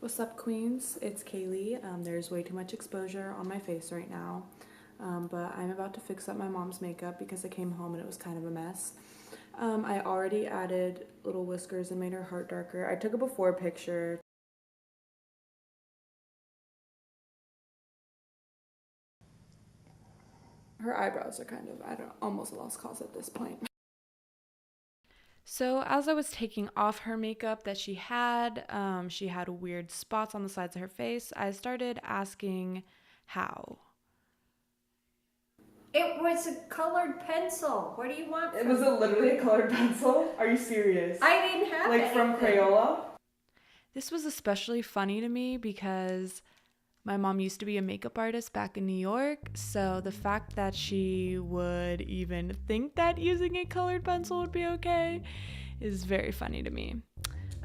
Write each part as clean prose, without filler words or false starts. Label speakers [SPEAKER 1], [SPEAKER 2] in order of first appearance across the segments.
[SPEAKER 1] What's up, queens? It's Kaylee. There's way too much exposure on my face right now, but I'm about to fix up my mom's makeup because I came home and it was kind of a mess. I already added little whiskers and made her heart darker. I took a before picture. Her eyebrows are kind of, almost lost cause at this point. So as I was taking off her makeup that she had weird spots on the sides of her face. I started asking how.
[SPEAKER 2] It was a colored pencil. What do you want
[SPEAKER 1] It was literally a colored pencil? Are you serious?
[SPEAKER 2] I didn't have
[SPEAKER 1] Like from Crayola?
[SPEAKER 3] This was especially funny to me because my mom used to be a makeup artist back in New York, so the fact that she would even think that using a colored pencil would be okay is very funny to me.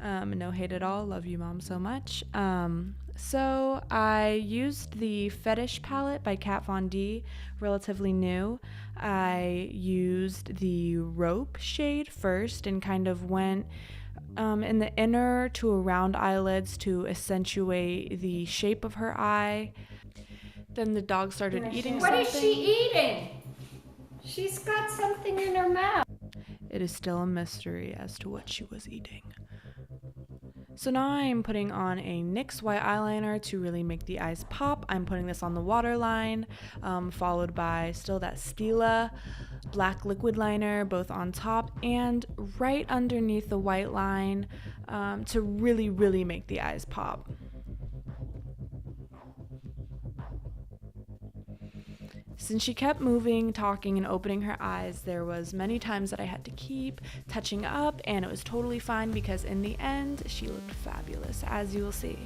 [SPEAKER 3] No hate at all. Love you, Mom, so much. So I used the Fetish palette by Kat Von D, relatively new. I used the Rope shade first and kind of went in the inner to around eyelids to accentuate the shape of her eye. Then the dog started eating something.
[SPEAKER 2] What is she eating? She's got something in her mouth.
[SPEAKER 3] It is still a mystery as to what she was eating. So now I'm putting on a NYX white eyeliner to really make the eyes pop. I'm putting this on the waterline, followed by still that Stila black liquid liner, both on top and right underneath the white line, to really, really make the eyes pop. Since she kept moving, talking, and opening her eyes, there was many times that I had to keep touching up, and it was totally fine because in the end, she looked fabulous, as you will see.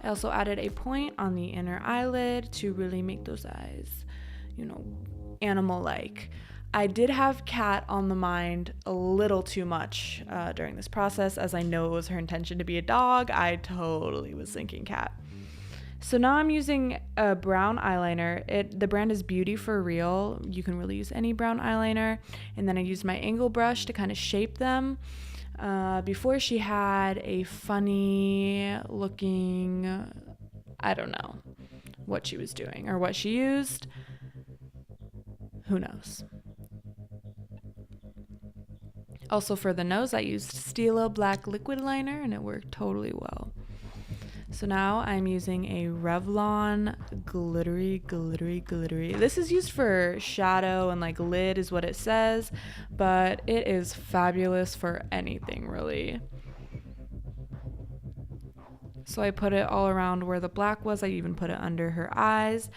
[SPEAKER 3] I also added a point on the inner eyelid to really make those eyes, animal-like. I did have Kat on the mind a little too much during this process, as I know it was her intention to be a dog. I totally was thinking Kat. So now I'm using a brown eyeliner. The brand is Beauty for Real. You can really use any brown eyeliner. And then I used my angle brush to kind of shape them. Before she had a funny looking, I don't know what she was doing or what she used. Who knows? Also for the nose, I used Stila black liquid liner and it worked totally well. So now I'm using a Revlon glittery. This is used for shadow and like lid is what it says, but it is fabulous for anything really. So I put it all around where the black was. I even put it under her eyes.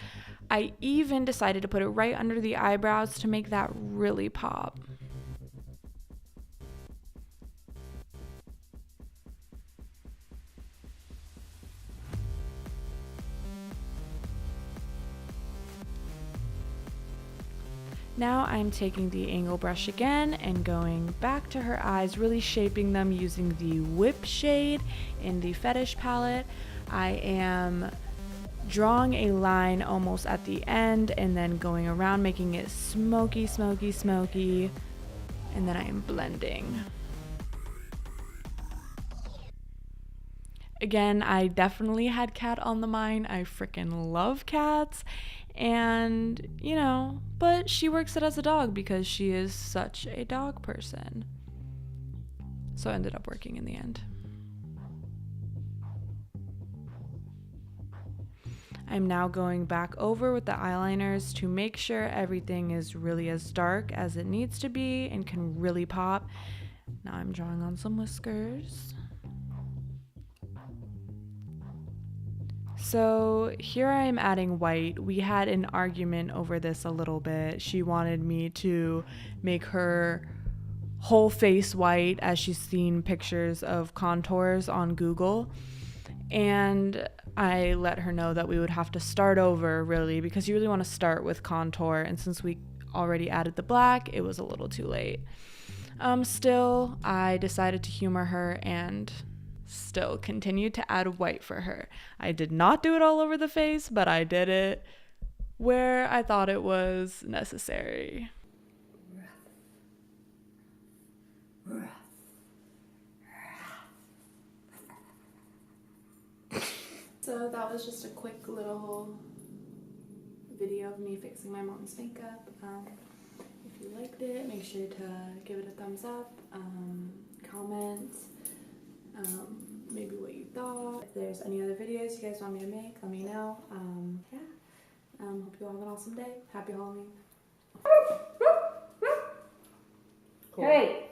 [SPEAKER 3] I even decided to put it right under the eyebrows to make that really pop. Now I'm taking the angle brush again and going back to her eyes, really shaping them using the Whip shade in the Fetish palette. I am drawing a line almost at the end and then going around, making it smoky, and then I am blending. Again, I definitely had Kat on the mind. I freaking love cats. And, but she works it as a dog because she is such a dog person. So it ended up working in the end. I'm now going back over with the eyeliners to make sure everything is really as dark as it needs to be and can really pop. Now I'm drawing on some whiskers. So here I am adding white. We had an argument over this a little bit. She wanted me to make her whole face white as she's seen pictures of contours on Google. And I let her know that we would have to start over really because you really want to start with contour. And since we already added the black, it was a little too late. Still, I decided to humor her and still continued to add white for her. I did not do it all over the face, but I did it where I thought it was necessary.
[SPEAKER 1] So that was just a quick little video of me fixing my mom's makeup. If you liked it, make sure to give it a thumbs up, comment, maybe what you thought. If there's any other videos you guys want me to make, let me know. Hope you all have an awesome day. Happy Halloween.
[SPEAKER 2] Cool. Hey!